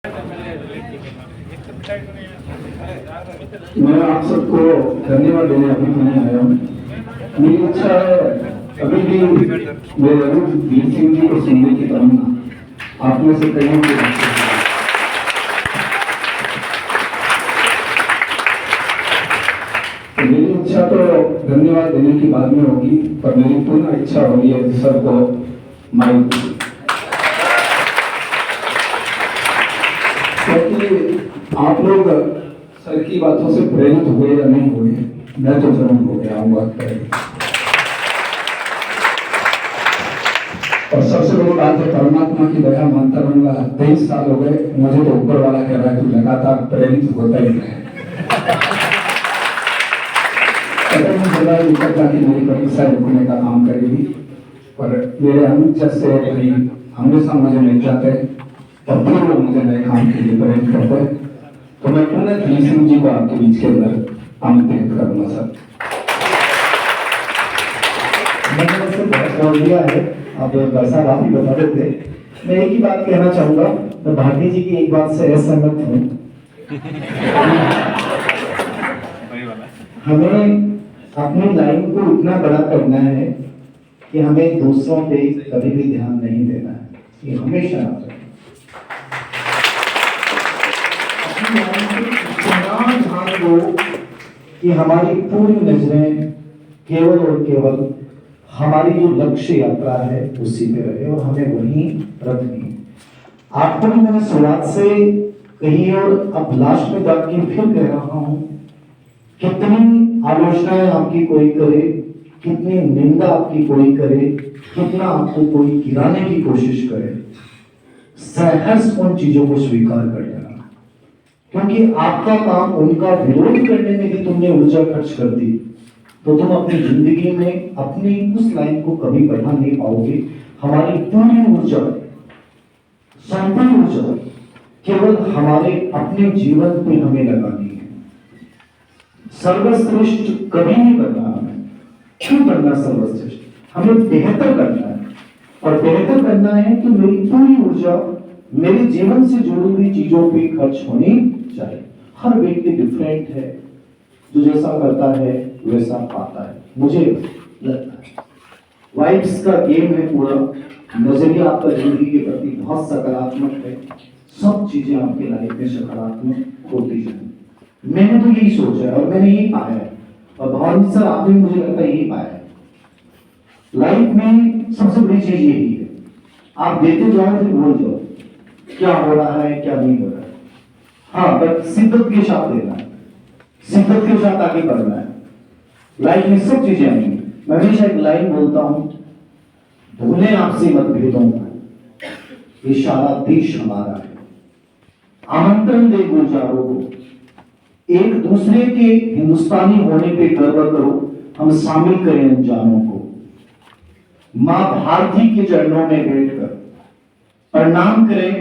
मैं आप सबको धन्यवाद देने अभी नहीं आया हूँ। मेरी इच्छा है अभी भी मेरे वीर सिंह जी को सुनने की तमन्ना आप में से कई को मेरी इच्छा तो धन्यवाद देने की बाद में होगी, पर मेरी पूर्ण इच्छा हो रही है सर को माइक, क्योंकि आप लोग सर की बातों से प्रेरित हुए या नहीं हुए, मैं तो जरूर हो गया हूँ बात करें। और सबसे बड़ी बात है परमात्मा की दया मानता रहूंगा। 23 साल हो गए, मुझे तो ऊपर वाला कह रहा है कि लगातार प्रेरित होता ही रहे। कि मेरी परीक्षा रुकने का काम करेगी, पर मेरे अनुज से हमेशा मुझे मिल जाते हैं और फिर वो मुझे नए काम के लिए प्रेरित करते हैं। तो मैं पुनः वीर सिंह जी को आपके बीच के अंदर आमंत्रित करूंगा। सर मैंने वैसे बहुत बोल दिया है, अब वैसा आप ही बता देते। मैं एक ही बात कहना चाहूंगा, मैं भारती जी की एक बात से असहमत हूँ। हमें अपनी लाइन को इतना बड़ा करना है कि हमें दूसरों पे कभी भी ध्यान नहीं देना है, ये हमेशा याद रखें। अपनी लाइन पे इतना ध्यान दो कि हमारी पूरी नजरें केवल और केवल हमारी जो लक्ष्य यात्रा है उसी पे रहे और हमें वहीं रखनी। आपको भी मैंने शुरुआत से कही और अब लास्ट में जाके फिर कह रहा हूं, कितनी आलोचनाएं आपकी कोई करे, कितनी निंदा आपकी कोई करे, कितना आपको कोई गिराने की कोशिश करे, सहर्ष उन चीजों को स्वीकार कर लेना, क्योंकि आपका काम उनका विरोध करने में भी तुमने ऊर्जा खर्च कर दी तो तुम अपनी जिंदगी में अपनी उस लाइन को कभी बढ़ा नहीं पाओगे। हमारी पूरी ऊर्जा, संपूर्ण ऊर्जा केवल हमारे अपने जीवन पे हमें लगानी है। सर्वश्रेष्ठ कभी नहीं बनना हमें। क्यों बनना सर्वश्रेष्ठ? हमें बेहतर करना है, और बेहतर करना है तो मेरी पूरी ऊर्जा मेरे जीवन से जुड़ी हुई चीजों पे खर्च होनी चाहिए। हर व्यक्ति डिफरेंट है, जो जैसा करता है वैसा पाता है, मुझे लगता है। वाइब्स का गेम है पूरा, नजरिया आपका जिंदगी के प्रति बहुत सकारात्मक है, सब चीजें आपके लाइफ में सकारात्मक होती जाए। मैंने तो यही सोचा है और मैंने यही पाया है, और भवानी सर आपने मुझे लगता है यही पाया है। लाइफ में सबसे बड़ी चीज यही है, आप देते जाओ फिर बोल जाओ क्या हो रहा है क्या नहीं हो रहा है। हाँ, बट शिद्दत के साथ देना है, शिद्दत के साथ आगे बढ़ना है। लाइफ में सब चीजें आएंगी। मैं हमेशा एक लाइन बोलता हूं, भूले आपसे मतभेदों को, ये सारा देश हमारा है। आमंत्रण दे गुलजारों को, एक दूसरे के हिंदुस्तानी होने पे गर्व करो, हम शामिल करें अनजानों को। मां भारती के चरणों में बैठकर प्रणाम करें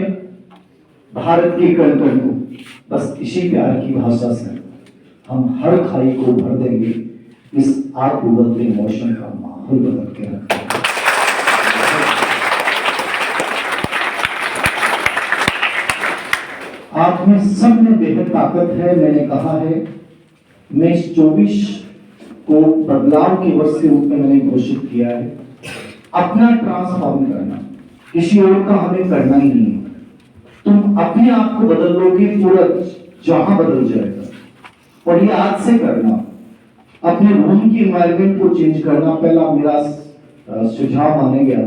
भारत के कण कण को। बस इसी प्यार की भाषा से हम हर खाई को भर देंगे, इस आग उगलते मौसम का माहौल बदल के रखेंगे। आप में सब में बेहद ताकत है। मैंने कहा है, मैं इस 24 को बदलाव के वर्ष के रूप में मैंने घोषित किया है। अपना ट्रांसफॉर्म करना, किसी और का हमें करना ही नहीं है। तुम अपने आप को बदल लोगे, पूरा जहां बदल जाएगा। और ये आज से करना, अपने रूम की एनवायरनमेंट को चेंज करना। पहला मेरा सुझाव मानेगा,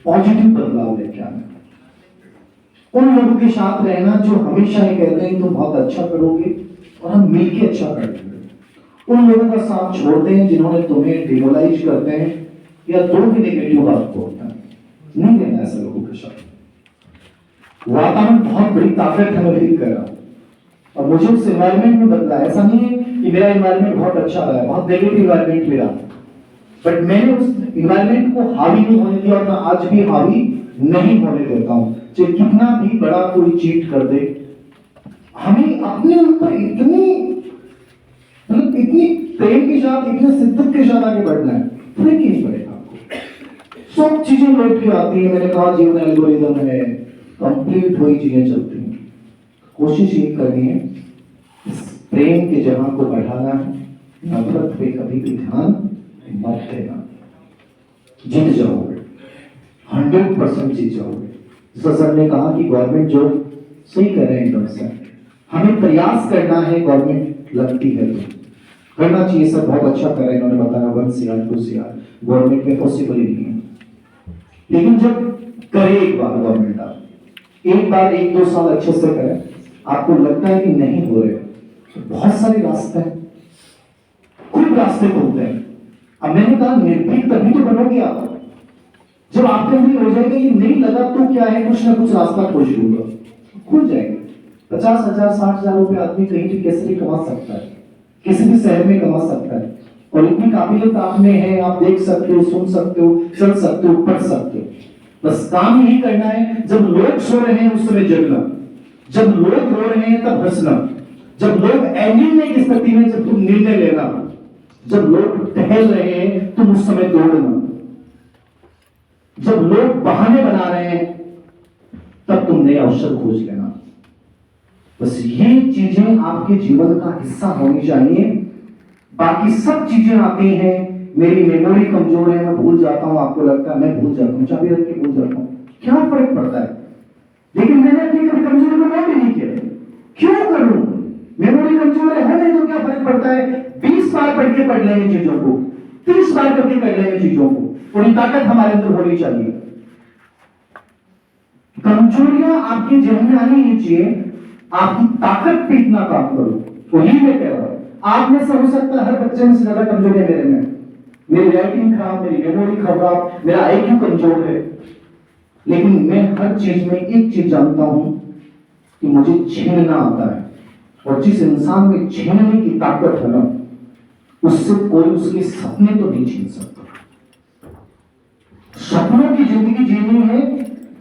पॉजिटिव बदलाव लेके आना। उन लोगों के साथ रहना जो हमेशा ये कहते हैं तुम बहुत अच्छा करोगे और हम मिलके अच्छा कर लेंगे। उन लोगों का साथ छोड़ दें जिन्होंने तुम्हें डिमोलाइज करते हैं या दो भी नेगेटिव बात बोलते हैं। नहीं रहना ऐसे लोगों के साथ। वातावरण बहुत बड़ी ताकत है, मैं फील कर रहा हूं, और मुझे उस एनवायरनमेंट में बदला। ऐसा नहीं है कि मेरा एनवायरनमेंट बहुत अच्छा रहा है, बहुत नेगेटिव एनवायरनमेंट मेरा, बट मैंने उस एनवायरनमेंट को हावी नहीं होने दिया और मैं आज भी हावी नहीं होने देता हूं। चाहे कितना भी बड़ा कोई चीट कर दे, हमें अपने ऊपर इतनी प्रेम के साथ, इतने शिद्दत के साथ आगे बढ़ना है, फर्क ही नहीं पड़ेगा आपको। सब चीजें लौट के आती है। मैंने कहा जीवन एल्गोरिदम है, कंप्लीट वही चीजें चलती हैं। कोशिश ये करनी है इस प्रेम के जहां को बढ़ाना है, नफरत पे कभी भी ध्यान मत देना। जीत जाओगे, 100% जीत जाओगे। सर ने कहा कि गवर्नमेंट जॉब सही कर रहे हैं एकदम से, हमें प्रयास करना है, गवर्नमेंट लगती है तो करना चाहिए सर, बहुत अच्छा कर रहे हैं। इन्होंने बताया 1 CR 2 CR गवर्नमेंट में पॉसिबल ही नहीं है, लेकिन जब करे एक बार गवर्नमेंट, आप एक बार 1-2 साल अच्छे से करें, आपको लगता है कि नहीं हो रहे, तो बहुत सारे रास्ते हैं, खुद रास्ते खुलते हैं। अब मैंने कहा निर्भीक तभी तो बनोगे आप, जब आपके अंदर हो जाएगा ये नहीं लगा तो क्या है, कुछ ना कुछ रास्ता खोज लूंगा, खुल जाएगा। 50,000 60,000 रुपए आदमी कहीं भी कैसे भी कमा सकता है, किसी भी शहर में कमा सकता है, और इतनी काबिलियत आप में है, आप देख सकते हो, सुन सकते हो, चल सकते हो, पढ़ सकते हो। बस काम यही करना है, जब लोग सो रहे हैं उस समय जगना, जब लोग रो रहे हैं तब हंसना, जब लोग एंडिंग की स्थिति में जब तुम निर्णय लेना, जब लोग टहल रहे हैं तुम उस समय दौड़ना, जब लोग बहाने बना रहे हैं तब तुम नए अवसर खोज लेना। बस ये चीजें आपके जीवन का हिस्सा होनी चाहिए। बाकी सब चीजें आती हैं, मेरी मेमोरी कमजोर है, मैं भूल जाता हूं, आपको लगता है मैं भूल जाता हूं, चाबी रख के भूल जाता हूं, क्या फर्क पड़ता है, लेकिन मैंने अपनी कभी कमजोरी को नोट ही नहीं किया, क्यों करूं, मेमोरी कमजोर है नहीं तो क्या फर्क पड़ता है, 20 बार पढ़ के पढ़ लेंगे चीजों को, 30 बार करके कर लेंगे चीजों को, थोड़ी ताकत हमारे अंदर होनी चाहिए। कमजोरियां आपके जीवन में आनी नहीं चाहिए, आपकी ताकत पे इतना काम करो, वही मैं कह रहा हूं। आप में से हो सकता है हर बच्चे में से ज्यादा कमजोरियां मेरे में, मेरी राइटिंग खराब, मेरी मेमोरी खराब, मेरा IQ कमजोर है, लेकिन मैं हर चीज में एक चीज जानता हूं कि मुझे छीनना आता है, और जिस इंसान में छीनने की ताकत है ना, उससे कोई उसके सपने तो नहीं छीन सकता। सपनों की जिंदगी जीनी है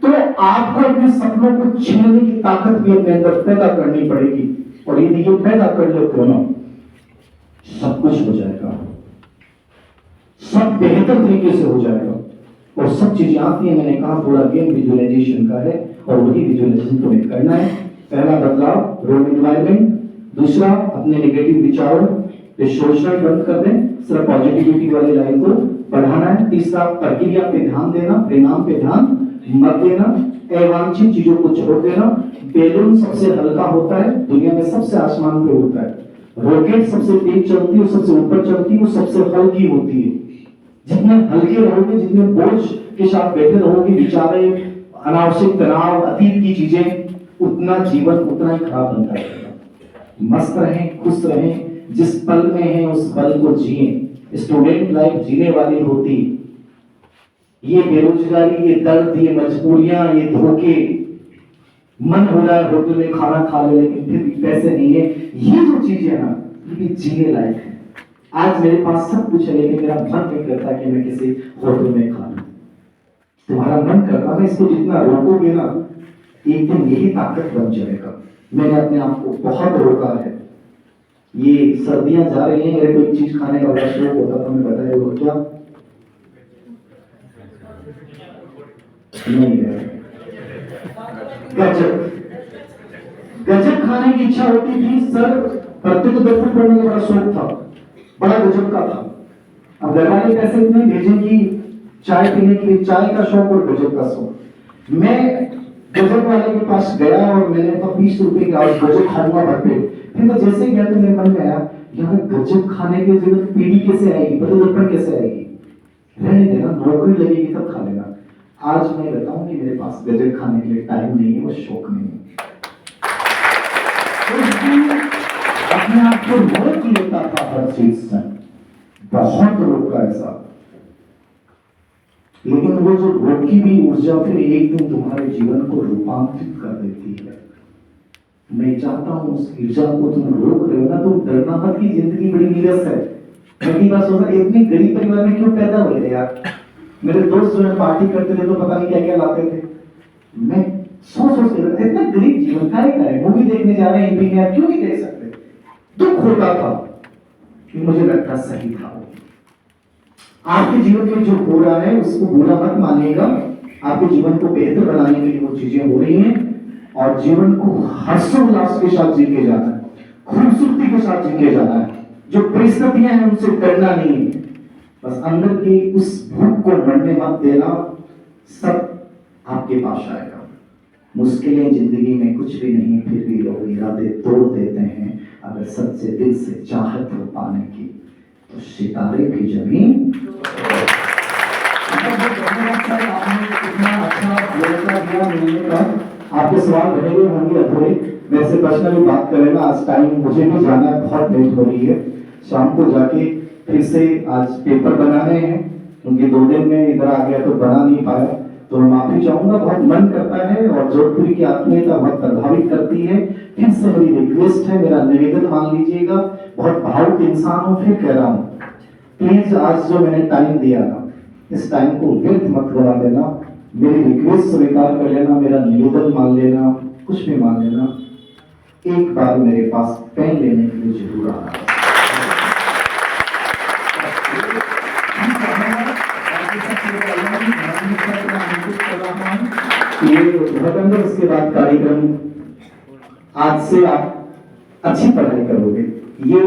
तो आपको अपने सपनों को छीनने की ताकत भी अपने अंदर पैदा करनी पड़ेगी, और यदि ये पैदा कर लेते हो ना, सब कुछ हो जाएगा, सब बेहतर तरीके से हो जाएगा, और सब चीजें आती है। मैंने कहा पूरा गेम विजुअलाइजेशन का है, और वही विजुअलाइजेशन तुम्हें करना है। पहला बदलाव रोल एनवायरनमेंट, दूसरा अपने नेगेटिव विचारों पे सोचना बंद कर दें, सिर्फ पॉजिटिविटी वाली लाइन को बढ़ाना है। तीसरा प्रक्रिया पे ध्यान देना, परिणाम पे ध्यान मत देना, अवांछित चीजों को छोड़ देना। बैलून सबसे हल्का होता है, दुनिया में सबसे आसमान पे होता है, रॉकेट सबसे तेज चलती है, सबसे ऊपर चलती है, वो सबसे हल्की होती है। जितने हल्के रहोगे, जितने बोझ के साथ बैठे रहोगे, विचारे, अनावश्यक तनाव, अतीत की चीजें, उतना जीवन उतना ही खराब बनता रहेगा। मस्त रहें, खुश रहें, जिस पल में है उस पल को जिए। स्टूडेंट लाइफ जीने वाली होती, ये बेरोजगारी, ये दर्द, ये मजबूरियां, ये धोखे, मन हो रहा है होटल में खाना खा ले लेकिन फिर भी पैसे नहीं है, ये जो चीजें है ना, ये जीने लायक है। आज मेरे पास सब कुछ है लेकिन मेरा मन नहीं करता कि मैं किसी होटल में खा लूं। तुम्हारा मन करता है, इसको जितना रोकोगे ना, एक दिन यही ताकत बन जाएगा। मैंने अपने आप को बहुत रोका है। ये सर्दियां जा रही हैं, मेरे को एक चीज खाने का बड़ा शौक होता था, मैं बताया वो क्या नहीं है, गजब। गजब खाने की इच्छा होती थी सर, प्रत्येक दर्पण पढ़ने का बड़ा शौक था, बड़ा गजब का था। अब घर वाले पैसे इतने भेजेंगी चाय पीने के लिए, चाय का शौक और गजब का शौक। मैं गजब वाले के पास गया और मैंने कहा 20 रुपए का गजब खाऊंगा भर पेट। फिर मैं जैसे गया तो मेरे मन में आया, यहाँ गजब खाने की जरूरत पीढ़ी कैसे आएगी, पता दर्पण कैसे आएगी, रहने देना, नौकरी लगेगी तब खा लेना। आज मैं बताऊं कि मेरे पास गजब खाने के लिए टाइम नहीं है, वो शौक नहीं है। अपने आप को रोक लेता था हर चीज से, बहुत रोका ऐसा, लेकिन वो जो रोकी भी ऊर्जा फिर एक दिन तुम्हारे जीवन को रूपांतरित कर देती है। मैं चाहता हूं उस ऊर्जा को तुम रोक रहे हो ना, तुम डरना मत कि जिंदगी बड़ी नीरस है। मैं की बात सोचा, इतनी गरीब परिवार में क्यों पैदा हुए थे यार। मेरे दोस्त जो पार्टी करते थे तो पता नहीं क्या क्या लाते थे, मैं सोच के इतना गरीब जीवन का है, मूवी देखने जा रहे हैं हिंदी में, क्यों नहीं देख सकते। दुख होता था कि मुझे लगता सही था। आपके जीवन में जो हो रहा है उसको बुरा मत मानिएगा, आपके जीवन को बेहतर बनाने के लिए वो चीजें हो रही हैं। और जीवन को हर्षोल्लास के साथ जी के जाना है, खूबसूरती के साथ जी के जाना है। जो परिस्थितियां हैं उनसे डरना नहीं है, बस अंदर की उस भूख को मरने मत देना, सब आपके पास आएगा। मुश्किलें जिंदगी में कुछ भी नहीं, फिर भी लोग इरादे तोड़ देते हैं। अगर सच्चे दिल से चाहत हो पाने की तो सितारे भी जमीन। आपके सवाल रहेंगे होंगे अधूरे, मेरे से पर्सनली बात करेगा। आज टाइम मुझे भी जाना है, बहुत लेट हो रही है। शाम को जाके फिर से आज पेपर बनाने हैं, क्योंकि 2 दिन में इधर आ गया तो बना नहीं पाया, तो मैं माफी चाहूंगा। बहुत मन करता है और जोधपुरी की आत्मीयता बहुत प्रभावित करती है। फिर से मेरी रिक्वेस्ट है, मेरा निवेदन मान लीजिएगा। बहुत भावुक इंसान हूं, फिर कह रहा हूं, प्लीज आज जो मैंने टाइम दिया ना, इस टाइम को व्यर्थ मत करा देना। मेरी रिक्वेस्ट स्वीकार कर लेना, मेरा निवेदन मान लेना, कुछ भी मान लेना। एक बार मेरे पास पेन लेने के लिए जरूर आना। ये भगवान, उसके बाद कार्यक्रम, आज से आप अच्छी पढ़ाई करोगे, ये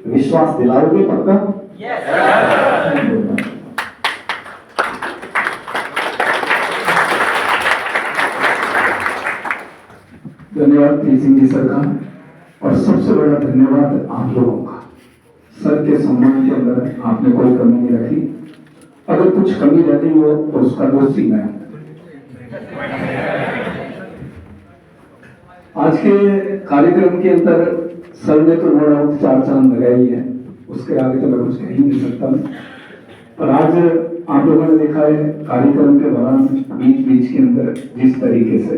विश्वास दिलाओगे पक्का? धन्यवाद सिंह जी सर का, और सबसे बड़ा धन्यवाद आप लोगों का। सर के सम्मान के अंदर आपने कोई कमी नहीं रखी। अगर कुछ कमी रहती हो तो उसका दोषी मैं। आज के कार्यक्रम के अंदर सर ने तो नो डाउट 4 चांद लगाई है, उसके आगे तो मैं कुछ कह ही नहीं सकता। पर आज आप लोगों ने देखा है कार्यक्रम के दौरान बीच बीच के अंदर जिस तरीके से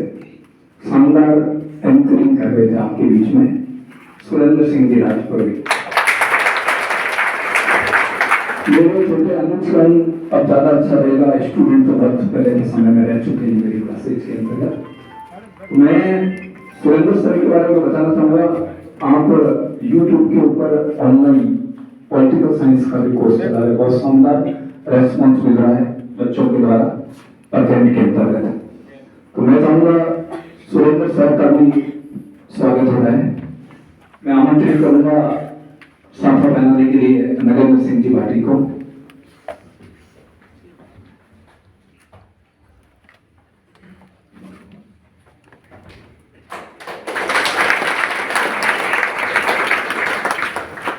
शानदार एंकरिंग कर रहे थे आपके बीच में सुरेंद्र सिंह जी राजपुरी। मेरे छोटे अनुज का अब ज्यादा अच्छा रहेगा, स्टूडेंट तो बहुत पहले के समय में रह चुके हैं मेरी क्लासेज के अंतर्गत। मैं सुरेंद्र सर के बारे में बताना चाहूंगा, आप यूट्यूब के ऊपर ऑनलाइन पॉलिटिकल साइंस का भी कोर्स चला रहे, बहुत शानदार रेस्पॉन्स मिल रहा है बच्चों के द्वारा अध्ययन के अंतर्गत। तो मैं चाहूंगा सुरेंद्र सर का भी स्वागत हो रहा है। मैं आमंत्रित करूंगा साफा पहनाने के लिए नरेंद्र सिंह जी भाटी को।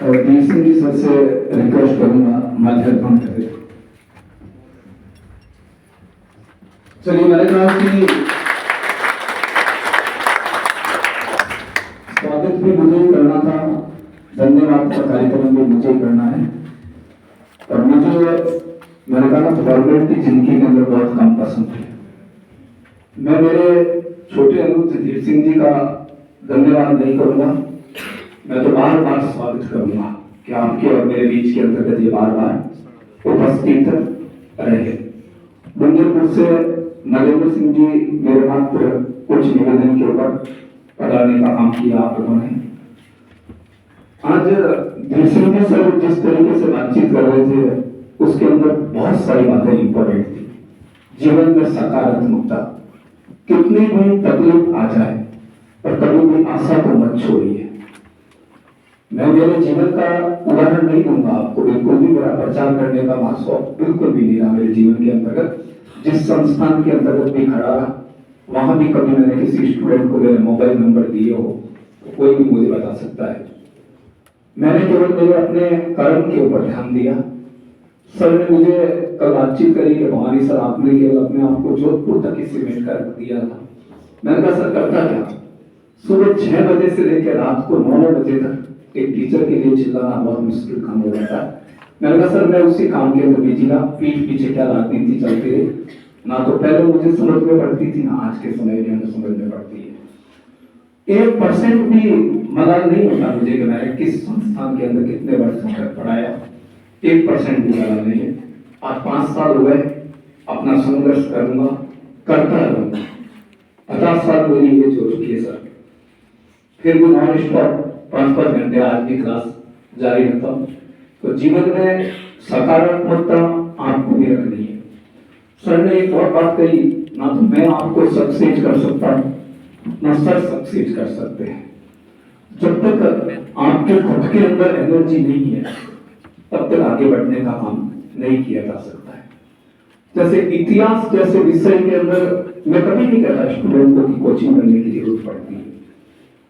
और सिंह जी सर से रिक्वेस्ट करूंगा माध्यम करें। चलिए, मैंने कहा कि स्वागत भी मुझे ही करना था, धन्यवाद का कार्यक्रम भी मुझे ही करना है। और मुझे, मैंने कहा ना, फॉर्मेलिटी जिंदगी के अंदर बहुत कम पसंद है। मैं मेरे छोटे अनुज धीर सिंह जी का धन्यवाद नहीं करूंगा, मैं तो बार बार स्वागत करूंगा कि आपके और मेरे बीच के अंतर्गत ये बार बार उपस्थित रहे। डूंगरपुर से नरेंद्र सिंह जी मेरे मात्र कुछ निवेदन के ऊपर पढ़ाने का काम किया आप लोगों ने। आज धीर सिंह जी सर जिस तरीके से बातचीत कर रहे थे उसके अंदर बहुत सारी बातें इंपॉर्टेंट थी। जीवन में सकारात्मकता, कितनी भी तकलीफ आ जाए पर कभी भी आशा को मत छोड़िए। मैं मेरे जीवन का उदाहरण नहीं दूंगा आपको, बिल्कुल भी मेरा प्रचार करने का माशौक बिल्कुल भी नहीं रहा मेरे जीवन के अंतर्गत। जिस संस्थान के अंतर्गत भी खड़ा रहा, वहां भी कभी मैंने किसी स्टूडेंट को मेरे मोबाइल नंबर दिए हो तो कोई भी मुझे बता सकता है। मैंने केवल मेरे अपने कर्म के ऊपर ध्यान दिया। सर ने मुझे कल बातचीत करी कि भवानी सर, आपने केवल अपने आप को जोधपुर तक ही सीमित कर दिया था। मैंने कहा सर करता क्या, सुबह 6 बजे से लेकर रात को 9 बजे तक एक टीचर के लिए चिल्लाना बहुत मुश्किल काम हो जाता है। मैंने कहा सर मैं उसी काम के अंदर बिजी रहा, पीठ पीछे क्या राजनीति चलती रही, ना तो पहले मुझे समझ में पड़ती थी ना आज के समय के अंदर समझ में पड़ती है। 1% भी मलाल नहीं होता मुझे कि मैंने किस संस्थान के अंदर कितने वर्ष तक पढ़ाया, 1% भी मलाल नहीं है। आज 5 साल हुए, अपना संघर्ष करूंगा, करता रहूंगा। 50 साल मेरी एज हो चुकी है सर, फिर भी नॉन स्टॉप 5-5 घंटे आज भी क्लास जारी रखता हूँ। तो जीवन में सकारात्मकता आपको भी रखनी है। सर ने एक और बात कही, ना तो मैं आपको सक्सेस कर सकता हूँ, ना सर सक्सीड कर सकते हैं। जब तक आपके खुद के अंदर एनर्जी नहीं है तब तक आगे बढ़ने का काम नहीं किया जा सकता है। जैसे इतिहास जैसे विषय के अंदर मैं कभी नहीं कहता स्टूडेंट को कि कोचिंग करने की जरूरत पड़ती है,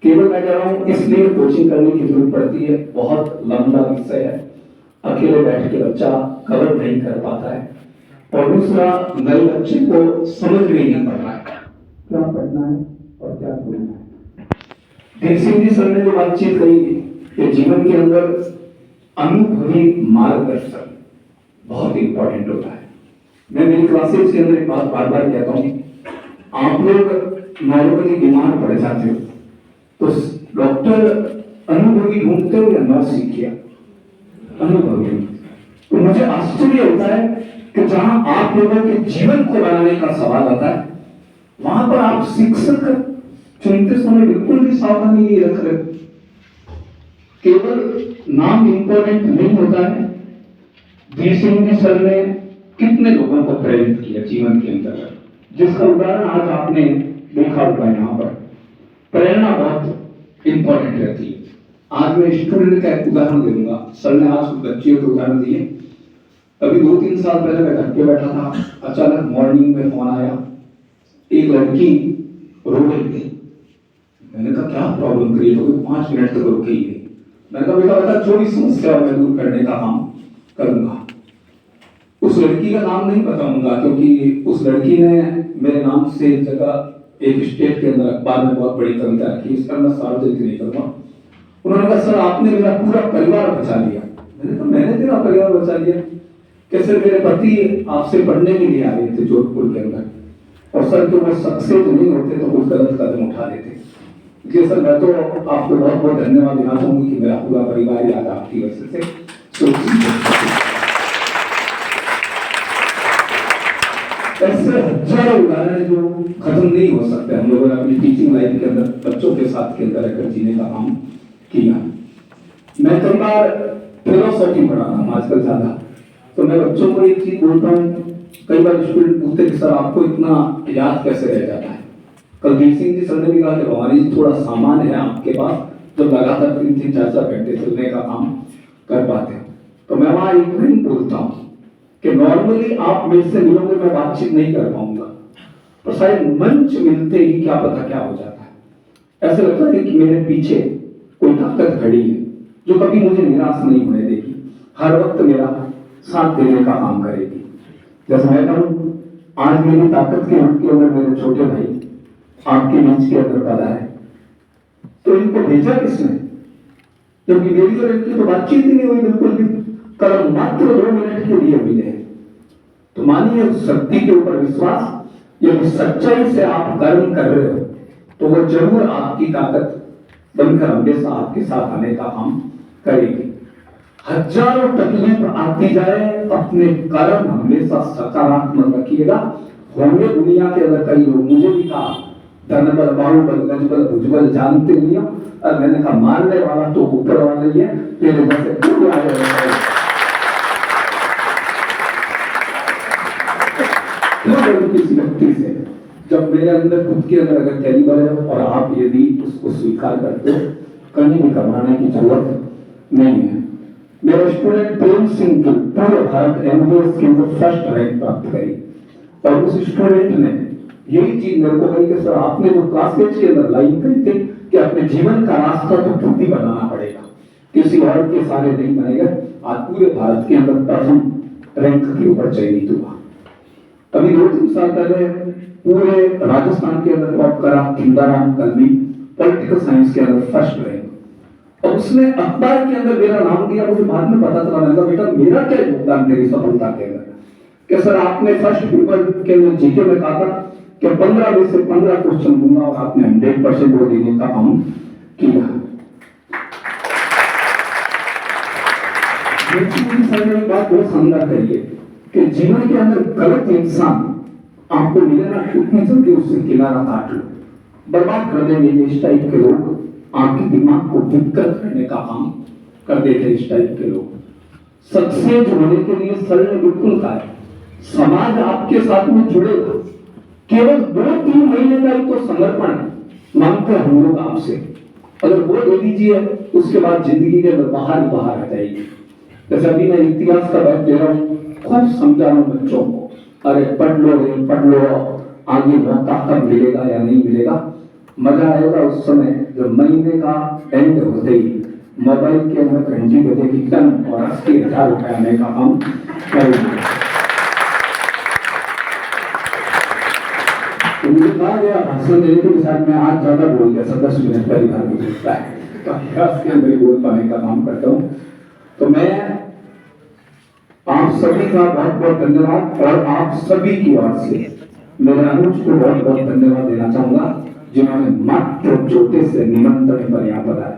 केवल मैं कह रहा हूं इसलिए कोचिंग करने की जरूरत पड़ती है, बहुत लंबा विषय है, अकेले बैठ के बच्चा कवर नहीं कर पाता है, और दूसरा नए बच्चे को समझ में नहीं पड़ रहा है क्या पढ़ना है और क्या छोड़ना है। धीर सिंह जी सर ने जो बातचीत कही कि जीवन के अंदर अनुभवी मार्गदर्शन बहुत इंपॉर्टेंट होता है। मैं मेरी क्लासेस के अंदर एक बात बार बार कहता हूँ, आप लोग नॉर्मली बीमार पड़ जाते हो तो डॉक्टर अनुभवी ढूंढते हो या नौसिखिया? अनुभवी। तो मुझे आश्चर्य होता है कि जहां आप लोगों के जीवन को बनाने का सवाल आता है वहां पर आप शिक्षक चुनते समय बिल्कुल भी सावधानी नहीं रख रहे। केवल नाम इंपॉर्टेंट नहीं होता है। धीर सिंह जी सर ने कितने लोगों को प्रेरित किया जीवन के अंदर, जिसका उदाहरण आज आपने देखा होगा। यहाँ पर प्रेरणा बहुत इंपॉर्टेंट रहती है। आज मैं स्टूडेंट का एक उदाहरण दूंगा। सर ने आज बच्चियों के उदाहरण दिए। अभी 2-3 साल पहले मैं घर पे बैठा था, अचानक मॉर्निंग में फोन आया, एक लड़की रो रही थी। मैंने कहा क्या प्रॉब्लम क्रिएट हो गई? 5 मिनट तक रुकी ही नहीं। मैंने कहा बेटा जो भी समस्या मैं दूर करने का काम करूंगा। उस लड़की का नाम नहीं बताऊंगा क्योंकि उस लड़की ने मेरे नाम से एक जगह एक स्टेट के अंदर अखबार में बहुत बड़ी कविता रखी, इसका मैं सार्वजनिक नहीं करूंगा। उन्होंने कहा सर आपने मेरा पूरा परिवार बचा लिया। मैंने कहा मैंने तेरा परिवार बचा लिया कैसे? मेरे पति आपसे पढ़ने के लिए आ रहे थे जोधपुर के अंदर, और सर जो वो सक्सेस नहीं होते तो कुछ गलत कदम उठा लेते। इसलिए सर मैं तो आपको बहुत बहुत धन्यवाद देना चाहूंगी कि मेरा पूरा परिवार आज आपकी वजह से ऐसे हजारों उदाहरण जो खत्म नहीं हो सकते। हम लोगों ने अपनी टीचिंग लाइफ के अंदर बच्चों के साथ के अंदर रहकर जीने का काम किया। मैं कई बार फिलोसॉफी पढ़ाता हूँ आजकल ज्यादा, तो मैं बच्चों को एक चीज बोलता हूँ। कई बार स्टूडेंट पूछते कि सर आपको इतना याद कैसे रह जाता है? कल धीर सिंह जी सर ने भी कहा कि भवानी जी थोड़ा सामान है आपके पास जो लगातार 3-4 घंटे चलने का काम कर पाते हैं। तो मैं वहां एक नहीं बोलता हूँ कि नॉर्मली आप मेरे से मिलोगे मैं बातचीत नहीं कर पाऊंगा, तो शायद मंच मिलते ही क्या पता क्या हो जाता है। ऐसा लगता है कि मेरे पीछे कोई ताकत खड़ी है जो कभी मुझे निराश नहीं होने देगी, हर वक्त मेरा साथ देने का काम करेगी। जैसे मैं कहूँ आज मेरी ताकत के रूप के अंदर मेरे छोटे भाई आपके बीच के अंदर पैदा है, तो इनको भेजा किसने? क्योंकि मेरी और इनकी तो बातचीत ही नहीं हुई बिल्कुल भी, कल मात्र 2 मिनट के लिए मिले। तो मानिए उस शक्ति के ऊपर विश्वास, यदि सच्चाई से आप कर्म कर रहे हो तो वो जरूर आपकी ताकत बनकर हमेशा आपके साथ आने का काम करेगी। हजारों तकलीफ आती जाए, अपने कर्म हमेशा सकारात्मक रखिएगा। होंगे दुनिया के अंदर कई लोग, मुझे भी कहा धन बल बाहुबल गजबल भुजबल जानते नहीं हो, और मैंने कहा मारने वाला तो ऊपर वाला ही है, तेरे जैसे क्यों आए किसी व्यक्ति से। जब मेरे अंदर खुद के अंदर अगर कैलिबर है और आप यदि उसको स्वीकार करते हो, कहीं भी घबराने की जरूरत नहीं है। मेरे स्टूडेंट प्रेम सिंह की पूरे भारत एमबीएस के अंदर फर्स्ट रैंक प्राप्त करी, और उस स्टूडेंट ने यही चीज मेरे को कही कि सर आपने जो क्लासेज के अंदर लाइन कही थी कि अपने जीवन का रास्ता तो खुद ही बनाना पड़ेगा, किसी और के सहारे नहीं बनेगा। आज पूरे भारत के अंदर प्रथम रैंक के ऊपर चयनित हुआ। अभी 2-3 साल पहले पूरे राजस्थान के अंदर टॉप करा खिंदाराम कलमी, पॉलिटिकल साइंस के अंदर फर्स्ट रैंक। और उसने अखबार के अंदर मेरा नाम दिया। मुझे बाद में पता चला, मैंने कहा बेटा मेरा क्या योगदान तेरी सफलता के अंदर? कि सर आपने फर्स्ट पेपर के अंदर जीके में कहा था कि 15 में से 15 क्वेश्चन दूंगा, और आपने 100% वो देने का काम किया। सर ने एक बात बहुत शानदार कही है कि जीवन के अंदर गलत इंसान आपको मिले ना, उतनी जल्दी उससे किनारा काट लो, बर्बाद कर देंगे। इस टाइप के लोग आपके दिमाग को दिक्कत करने का काम कर देते। इस टाइप के लोग सक्सेस होने के लिए सर ने बिल्कुल कहा है समाज आपके साथ में जुड़ेगा। केवल 2-3 महीने का ही तो समर्पण है, मांगते हैं हम लोग आपसे, अगर वो दे दीजिए उसके बाद जिंदगी के अंदर बाहर ही बाहर आ जाएगी। जैसे अभी मैं इतिहास का बैच ले रहा हूँ, खूब समझा रहा हूँ बच्चों को, अरे पढ़ लो रे पढ़ लो, आगे मौका कब मिलेगा या नहीं मिलेगा। मजा आएगा उस समय जब महीने का एंड होते ही मोबाइल के अंदर घंटी बजेगी टन और 80,000 रुपए आने का हम करेंगे। तो मुझे कहा गया भाषण देने के साथ मैं आज ज्यादा बोल गया, 10 मिनट पहले घर में सकता है के अंदर ही बोल पाने का काम करता हूँ। तो मैं आप सभी का बहुत बहुत धन्यवाद और आप सभी की ओर से मेरे अनुज को बहुत बहुत धन्यवाद देना चाहूंगा, जिन्होंने मात्र छोटे से निमंत्रण पर यहाँ पर आए।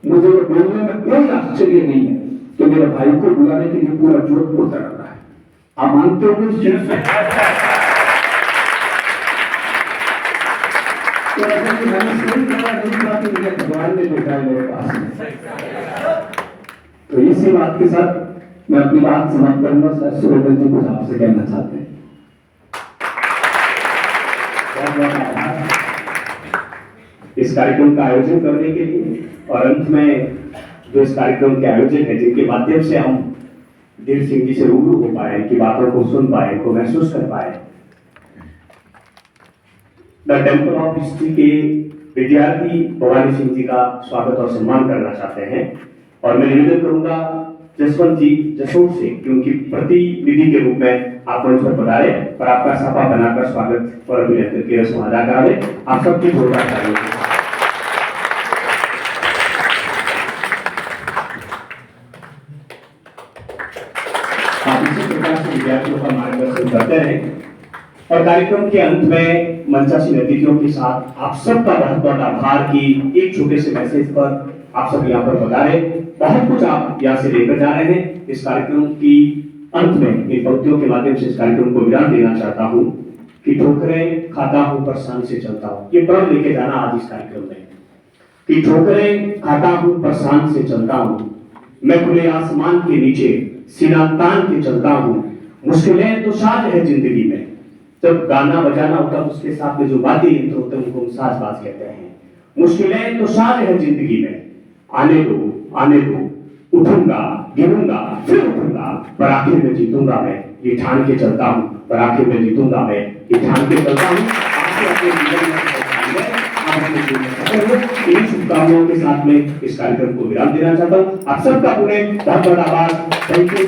मुझे बोलने में कोई आश्चर्य नहीं है कि मेरे भाई को बुलाने के लिए पूरा जोधपुर तक रहा है। आप मानते हो इस चीज से? तो ऐसा कि मैंने सही कहा नहीं कहा कि मुझे भगवान ने देखा है मेरे पास में। तो इसी बात के साथ मैं अपनी बात समाप्त करूंगा। सर सुरेंद्र जी कुछ आपसे कहना चाहते हैं। बहुत बहुत आभार इस कार्यक्रम का आयोजन करने के लिए, और अंत में जो इस कार्यक्रम के आयोजक है, जिनके माध्यम से हम धीर सिंह जी से रूबरू हो पाए, इनकी बातों को सुन पाए, इनको महसूस कर पाए। द टेम्पल ऑफ हिस्ट्री के विद्यार्थी भवानी सिंह जी का स्वागत और सम्मान करना चाहते हैं, और मैं निवेदन करूंगा जसवंत जी जसोर से कि उनकी प्रतिनिधि के रूप में आप मंच पर पधारे और आपका सपा बनाकर स्वागत और अभिनंदन की रस्म अदा करावे। आप सबकी जोरदार तालियों से। आप इसी प्रकार से विद्यार्थियों का मार्गदर्शन करते रहें, और कार्यक्रम के अंत में मंचासीन अतिथियों के साथ आप सबका बहुत बहुत आभार कि एक छोटे से मैसेज पर आप सब यहाँ पर पधारे। बहुत कुछ आप यहाँ से लेकर जा रहे हैं। इस कार्यक्रम की अंत में इन पंक्तियों के माध्यम से इस कार्यक्रम को विराम देना चाहता हूँ कि ठोकरें खाता हूँ पर शान से चलता हूँ। ये प्रण लेके जाना आज इस कार्यक्रम में कि ठोकरें खाता हूँ पर शान से चलता हूँ, मैं खुले आसमान के नीचे सीना तान के चलता हूँ। मुश्किलें तो साज है जिंदगी में, जब गाना बजाना होता है उसके साथ में जो वाद्य यंत्र होते हैं उनको हम साजबाज कहते हैं। मुश्किलें तो साज है जिंदगी में, आने दो, उठूंगा गिरूंगा फिर उठूंगा, पर आखिर में जीतूंगा मैं, ये ठान के चलता हूँ, पर आखिर में जीतूंगा मैं, ये ठान के चलता हूँ। आपको अपने जीवन में इन शुभकामनाओं के साथ में इस कार्यक्रम को विराम देना चाहता हूँ। आप सबका पुणे बहुत बहुत आभार। Thank you.